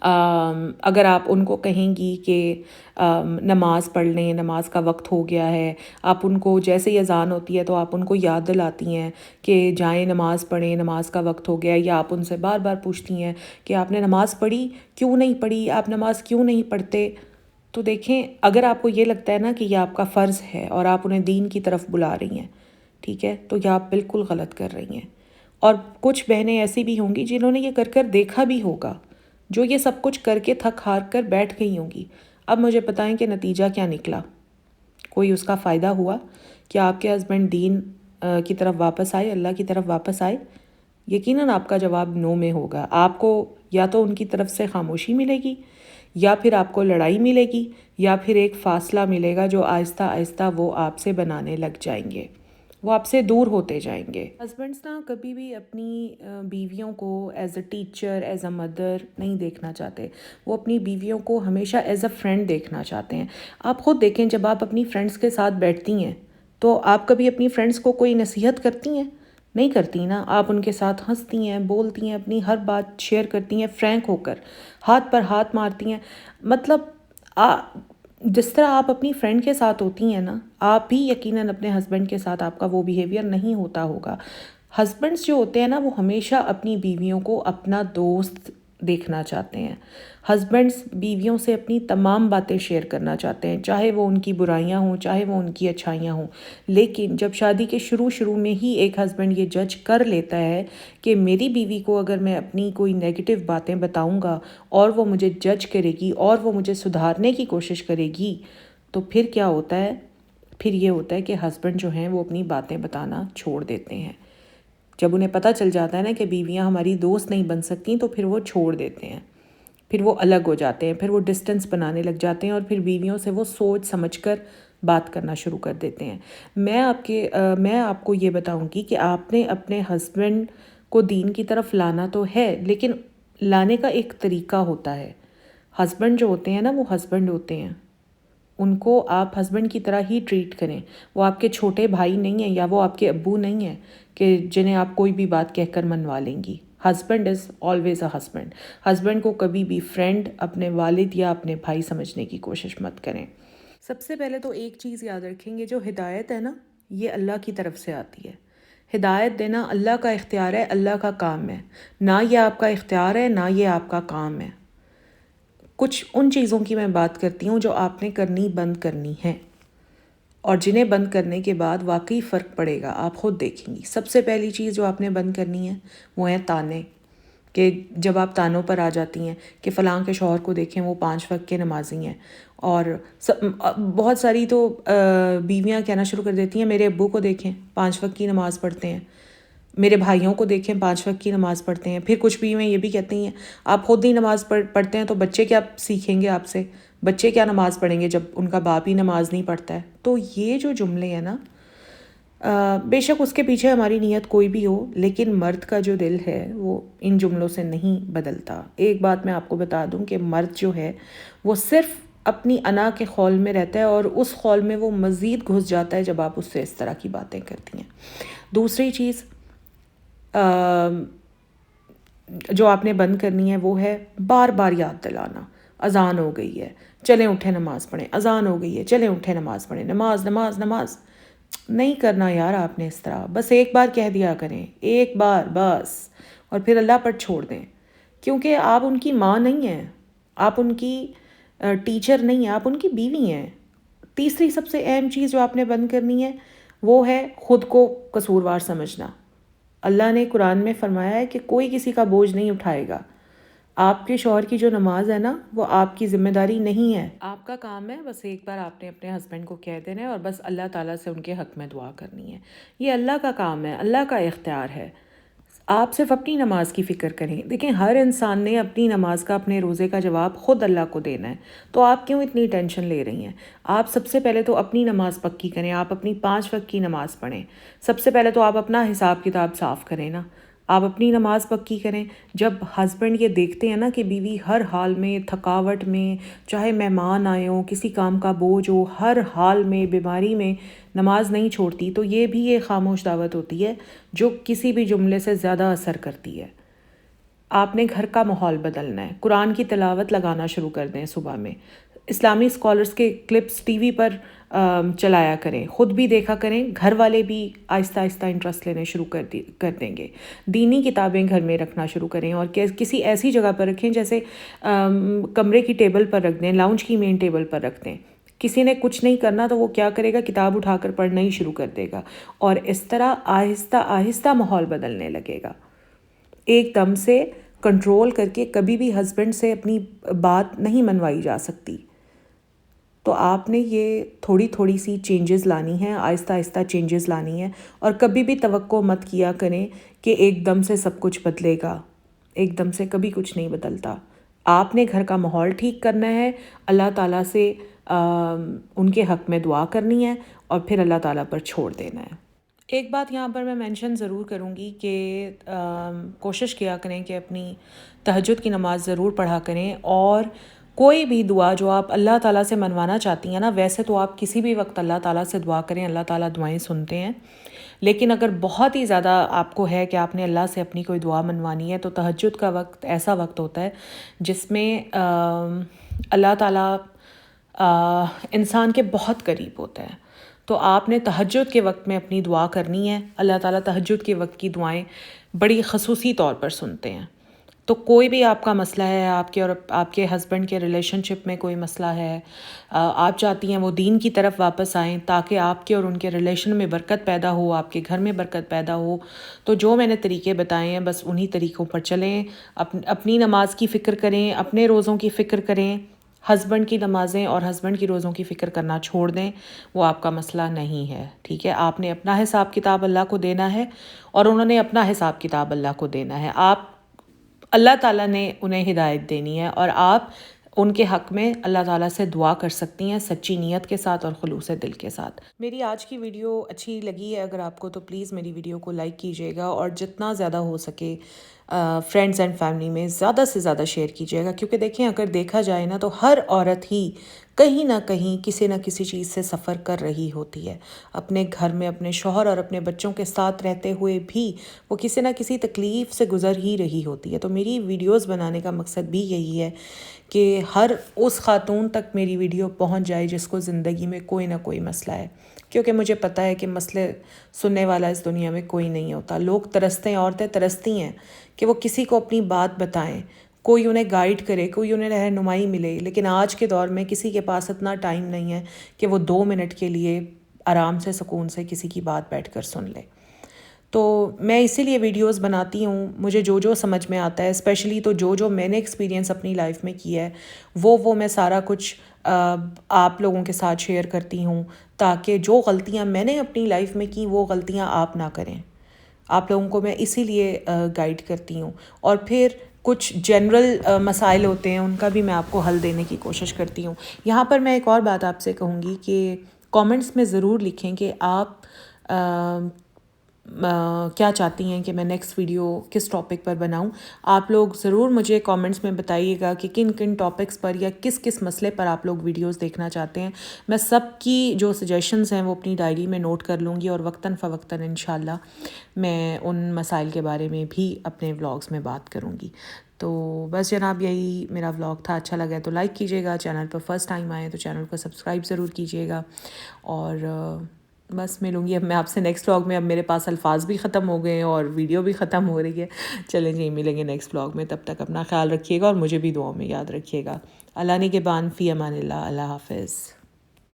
اگر آپ ان کو کہیں گی کہ نماز پڑھ لیں، نماز کا وقت ہو گیا ہے، آپ ان کو جیسے ہی اذان ہوتی ہے تو آپ ان کو یاد دلاتی ہیں کہ جائیں نماز پڑھیں، نماز کا وقت ہو گیا، یا آپ ان سے بار بار پوچھتی ہیں کہ آپ نے نماز پڑھی، کیوں نہیں پڑھی، آپ نماز کیوں نہیں پڑھتے، تو دیکھیں اگر آپ کو یہ لگتا ہے نا کہ یہ آپ کا فرض ہے اور آپ انہیں دین کی طرف بلا رہی ہیں، ٹھیک ہے، تو یہ آپ بالکل غلط کر رہی ہیں۔ اور کچھ بہنیں ایسی بھی ہوں گی جنہوں نے یہ کر کر دیکھا بھی ہوگا، جو یہ سب کچھ کر کے تھک ہار کر بیٹھ گئی ہوں گی۔ اب مجھے بتائیں کہ نتیجہ کیا نکلا، کوئی اس کا فائدہ ہوا؟ کیا آپ کے ہسبینڈ دین کی طرف واپس آئے، اللہ کی طرف واپس آئے؟ یقیناً آپ کا جواب نو میں ہوگا۔ آپ کو یا تو ان کی طرف سے خاموشی ملے گی، یا پھر آپ کو لڑائی ملے گی، یا پھر ایک فاصلہ ملے گا جو آہستہ آہستہ وہ آپ سے بنانے لگ جائیں گے، وہ آپ سے دور ہوتے جائیں گے۔ ہسبینڈس نا کبھی بھی اپنی بیویوں کو as a teacher, as a mother نہیں دیکھنا چاہتے، وہ اپنی بیویوں کو ہمیشہ ایز اے فرینڈ دیکھنا چاہتے ہیں۔ آپ خود دیکھیں، جب آپ اپنی فرینڈس کے ساتھ بیٹھتی ہیں تو آپ کبھی اپنی فرینڈس کو کوئی نصیحت کرتی ہیں؟ نہیں کرتی نا، آپ ان کے ساتھ ہنستی ہیں، بولتی ہیں، اپنی ہر بات شیئر کرتی ہیں فرینک ہو کر، ہاتھ پر ہاتھ مارتی ہیں۔ مطلب جس طرح آپ اپنی فرینڈ کے ساتھ ہوتی ہیں نا، آپ بھی یقیناً اپنے ہسبینڈ کے ساتھ آپ کا وہ بیہیویئر نہیں ہوتا ہوگا۔ ہسبینڈس جو ہوتے ہیں نا، وہ ہمیشہ اپنی بیویوں کو اپنا دوست دیکھنا چاہتے ہیں۔ ہسبینڈس بیویوں سے اپنی تمام باتیں شیئر کرنا چاہتے ہیں، چاہے وہ ان کی برائیاں ہوں، چاہے وہ ان کی اچھائیاں ہوں۔ لیکن جب شادی کے شروع میں ہی ایک ہسبینڈ یہ جج کر لیتا ہے کہ میری بیوی کو اگر میں اپنی کوئی نیگیٹو باتیں بتاؤں گا اور وہ مجھے جج کرے گی اور وہ مجھے سدھارنے کی کوشش کرے گی، تو پھر کیا ہوتا ہے؟ پھر یہ ہوتا ہے کہ ہسبینڈ جو ہیں وہ اپنی باتیں بتانا چھوڑ دیتے ہیں۔ جب انہیں پتہ چل جاتا ہے نا کہ بیویاں ہماری دوست نہیں بن سکتی، تو پھر وہ چھوڑ دیتے ہیں، پھر وہ الگ ہو جاتے ہیں، پھر وہ ڈسٹنس بنانے لگ جاتے ہیں، اور پھر بیویوں سے وہ سوچ سمجھ کر بات کرنا شروع کر دیتے ہیں۔ میں آپ کو یہ بتاؤں گی کہ آپ نے اپنے ہسبینڈ کو دین کی طرف لانا تو ہے، لیکن لانے کا ایک طریقہ ہوتا ہے۔ ہسبینڈ جو ہوتے ہیں نا، وہ ہسبینڈ ہوتے ہیں، ان کو آپ ہسبینڈ کی طرح ہی ٹریٹ کریں۔ وہ آپ کے چھوٹے بھائی نہیں ہیں، یا وہ آپ کے ابو نہیں ہیں کہ جنہیں آپ کوئی بھی بات کہہ کر منوا لیں گی۔ Husband is always a husband. Husband کو کبھی بھی فرینڈ، اپنے والد یا اپنے بھائی سمجھنے کی کوشش مت کریں۔ سب سے پہلے تو ایک چیز یاد رکھیں گے، جو ہدایت ہے نا، یہ اللہ کی طرف سے آتی ہے۔ ہدایت دینا اللہ کا اختیار ہے، اللہ کا کام ہے، نہ یہ آپ کا اختیار ہے، نہ یہ آپ کا کام ہے۔ کچھ ان چیزوں کی میں بات کرتی ہوں جو آپ نے کرنی بند کرنی ہے، اور جنہیں بند کرنے کے بعد واقعی فرق پڑے گا، آپ خود دیکھیں گی۔ سب سے پہلی چیز جو آپ نے بند کرنی ہے وہ ہیں تانے، کہ جب آپ تانوں پر آ جاتی ہیں کہ فلاں کے شوہر کو دیکھیں وہ 5 وقت کے نمازی ہیں، اور بہت ساری تو بیویاں کہنا شروع کر دیتی ہیں میرے ابو کو دیکھیں 5 وقت کی نماز پڑھتے ہیں، میرے بھائیوں کو دیکھیں 5 وقت کی نماز پڑھتے ہیں۔ پھر کچھ بیویاں یہ بھی کہتی ہیں آپ خود ہی نماز پڑھتے ہیں تو بچے کیا سیکھیں گے آپ سے، بچے کیا نماز پڑھیں گے جب ان کا باپ ہی نماز نہیں پڑھتا ہے۔ تو یہ جو جملے ہیں نا، بے شک اس کے پیچھے ہماری نیت کوئی بھی ہو، لیکن مرد کا جو دل ہے وہ ان جملوں سے نہیں بدلتا۔ ایک بات میں آپ کو بتا دوں کہ مرد جو ہے وہ صرف اپنی انا کے خول میں رہتا ہے، اور اس خول میں وہ مزید گھس جاتا ہے جب آپ اس سے اس طرح کی باتیں کرتی ہیں۔ دوسری چیز جو آپ نے بند کرنی ہے وہ ہے بار بار یاد دلانا، اذان ہو گئی ہے چلیں اٹھیں نماز پڑھیں، اذان ہو گئی ہے چلیں اٹھیں نماز پڑھیں، نماز نماز نماز۔ نہیں کرنا یار آپ نے اس طرح، بس ایک بار کہہ دیا کریں، ایک بار بس، اور پھر اللہ پر چھوڑ دیں، کیونکہ آپ ان کی ماں نہیں ہیں، آپ ان کی ٹیچر نہیں ہیں، آپ ان کی بیوی ہیں۔ تیسری سب سے اہم چیز جو آپ نے بند کرنی ہے وہ ہے خود کو قصوروار سمجھنا۔ اللہ نے قرآن میں فرمایا ہے کہ کوئی کسی کا بوجھ نہیں اٹھائے گا۔ آپ کے شوہر کی جو نماز ہے نا، وہ آپ کی ذمہ داری نہیں ہے، آپ کا کام ہے بس ایک بار آپ نے اپنے ہسبینڈ کو کہہ دینا ہے، اور بس اللہ تعالیٰ سے ان کے حق میں دعا کرنی ہے۔ یہ اللہ کا کام ہے، اللہ کا اختیار ہے۔ آپ صرف اپنی نماز کی فکر کریں۔ دیکھیں، ہر انسان نے اپنی نماز کا، اپنے روزے کا جواب خود اللہ کو دینا ہے، تو آپ کیوں اتنی ٹینشن لے رہی ہیں؟ آپ سب سے پہلے تو اپنی نماز پکی کریں، آپ اپنی 5 وقت کی نماز پڑھیں۔ سب سے پہلے تو آپ اپنا حساب کتاب صاف کریں نا، آپ اپنی نماز پکی کریں۔ جب ہسبینڈ یہ دیکھتے ہیں نا کہ بیوی ہر حال میں، تھکاوٹ میں، چاہے مہمان آئے ہوں، کسی کام کا بوجھ ہو، ہر حال میں، بیماری میں نماز نہیں چھوڑتی، تو یہ بھی ایک خاموش دعوت ہوتی ہے جو کسی بھی جملے سے زیادہ اثر کرتی ہے۔ آپ نے گھر کا ماحول بدلنا ہے. قرآن کی تلاوت لگانا شروع کر دیں صبح میں. اسلامی اسکالرس کے کلپس ٹی وی پر چلایا کریں, خود بھی دیکھا کریں, گھر والے بھی آہستہ آہستہ انٹرسٹ لینے شروع کر دیں گے. دینی کتابیں گھر میں رکھنا شروع کریں, اور کسی ایسی جگہ پر رکھیں جیسے کمرے کی ٹیبل پر رکھ دیں, لاؤنج کی مین ٹیبل پر رکھ دیں. کسی نے کچھ نہیں کرنا تو وہ کیا کرے گا, کتاب اٹھا کر پڑھنا ہی شروع کر دے گا, اور اس طرح آہستہ آہستہ ماحول بدلنے لگے گا. ایک دم سے کنٹرول کر کے کبھی بھی ہسبینڈ سے اپنی بات نہیں منوائی جا سکتی. تو آپ نے یہ تھوڑی تھوڑی سی چینجز لانی ہیں, آہستہ آہستہ چینجز لانی ہیں, اور کبھی بھی توقع مت کیا کریں کہ ایک دم سے سب کچھ بدلے گا. ایک دم سے کبھی کچھ نہیں بدلتا. آپ نے گھر کا ماحول ٹھیک کرنا ہے, اللہ تعالیٰ سے ان کے حق میں دعا کرنی ہے, اور پھر اللہ تعالیٰ پر چھوڑ دینا ہے. ایک بات یہاں پر میں مینشن ضرور کروں گی کہ کوشش کیا کریں کہ اپنی تہجد کی نماز ضرور پڑھا کریں, اور کوئی بھی دعا جو آپ اللہ تعالیٰ سے منوانا چاہتی ہیں نا, ویسے تو آپ کسی بھی وقت اللہ تعالیٰ سے دعا کریں, اللہ تعالیٰ دعائیں سنتے ہیں. لیکن اگر بہت ہی زیادہ آپ کو ہے کہ آپ نے اللہ سے اپنی کوئی دعا منوانی ہے, تو تہجد کا وقت ایسا وقت ہوتا ہے جس میں اللہ تعالیٰ انسان کے بہت قریب ہوتا ہے. تو آپ نے تہجد کے وقت میں اپنی دعا کرنی ہے. اللہ تعالیٰ تہجد کے وقت کی دعائیں بڑی خصوصی طور پر سنتے ہیں. تو کوئی بھی آپ کا مسئلہ ہے, آپ کے اور آپ کے ہسبینڈ کے ریلیشن شپ میں کوئی مسئلہ ہے, آپ چاہتی ہیں وہ دین کی طرف واپس آئیں تاکہ آپ کے اور ان کے ریلیشن میں برکت پیدا ہو, آپ کے گھر میں برکت پیدا ہو, تو جو میں نے طریقے بتائے ہیں بس انہی طریقوں پر چلیں. اپنی نماز کی فکر کریں, اپنے روزوں کی فکر کریں, ہسبینڈ کی نمازیں اور ہسبینڈ کی روزوں کی فکر کرنا چھوڑ دیں. وہ آپ کا مسئلہ نہیں ہے, ٹھیک ہے. آپ نے اپنا حساب کتاب اللہ کو دینا ہے, اور انہوں نے اپنا حساب کتاب اللہ کو دینا ہے. اللہ تعالیٰ نے انہیں ہدایت دینی ہے, اور آپ ان کے حق میں اللہ تعالیٰ سے دعا کر سکتی ہیں سچی نیت کے ساتھ اور خلوص دل کے ساتھ. میری آج کی ویڈیو اچھی لگی ہے اگر آپ کو, تو پلیز میری ویڈیو کو لائک کیجیے گا, اور جتنا زیادہ ہو سکے فرینڈز اینڈ فیملی میں زیادہ سے زیادہ شیئر کیجیے گا. کیونکہ دیکھیں, اگر دیکھا جائے نا, تو ہر عورت ہی کہیں نہ کہیں کسی نہ کسی چیز سے سفر کر رہی ہوتی ہے. اپنے گھر میں اپنے شوہر اور اپنے بچوں کے ساتھ رہتے ہوئے بھی وہ کسی نہ کسی تکلیف سے گزر ہی رہی ہوتی ہے. تو میری ویڈیوز بنانے کا مقصد بھی یہی ہے کہ ہر اس خاتون تک میری ویڈیو پہنچ جائے جس کو زندگی میں کوئی نہ کوئی مسئلہ ہے. کیونکہ مجھے پتہ ہے کہ مسئلے سننے والا اس دنیا میں کوئی نہیں ہوتا. لوگ ترستے ہیں, عورتیں ترستی ہیں کہ وہ کسی کو اپنی بات بتائیں, کوئی انہیں گائیڈ کرے, کوئی انہیں رہنمائی ملے. لیکن آج کے دور میں کسی کے پاس اتنا ٹائم نہیں ہے کہ وہ 2 منٹ کے لیے آرام سے سکون سے کسی کی بات بیٹھ کر سن لے. تو میں اسی لیے ویڈیوز بناتی ہوں. مجھے جو سمجھ میں آتا ہے, اسپیشلی تو جو میں نے ایکسپیرینس اپنی لائف میں کیا ہے, وہ میں سارا کچھ آپ لوگوں کے ساتھ شیئر کرتی ہوں, تاکہ جو غلطیاں میں نے اپنی لائف میں کی وہ غلطیاں آپ نہ کریں. آپ لوگوں کو میں اسی لیے گائیڈ کرتی ہوں. اور پھر کچھ جنرل مسائل ہوتے ہیں, ان کا بھی میں آپ کو حل دینے کی کوشش کرتی ہوں. یہاں پر میں ایک اور بات آپ سے کہوں گی کہ کامنٹس میں ضرور لکھیں کہ آپ کیا چاہتی ہیں کہ میں نیکسٹ ویڈیو کس ٹاپک پر بناؤں. آپ لوگ ضرور مجھے کامنٹس میں بتائیے گا کہ کن کن ٹاپکس پر یا کس مسئلے پر آپ لوگ ویڈیوز دیکھنا چاہتے ہیں. میں سب کی جو سجیشنز ہیں وہ اپنی ڈائری میں نوٹ کر لوں گی, اور وقتاً فوقتاً انشاءاللہ میں ان مسائل کے بارے میں بھی اپنے ولاگز میں بات کروں گی. تو بس جناب, یہی میرا ولاگ تھا. اچھا لگا تو لائک کیجیے گا, چینل پر فرسٹ ٹائم آئے تو چینل کو سبسکرائب ضرور کیجیے گا. اور بس ملوں گی اب میں آپ سے نیکسٹ ولاگ میں. اب میرے پاس الفاظ بھی ختم ہو گئے ہیں اور ویڈیو بھی ختم ہو رہی ہے. چلیں جی, ملیں گے نیکسٹ ولاگ میں. تب تک اپنا خیال رکھیے گا اور مجھے بھی دعاؤں میں یاد رکھیے گا. اللہ نگہبان, فی امان اللہ. اللہ حافظ.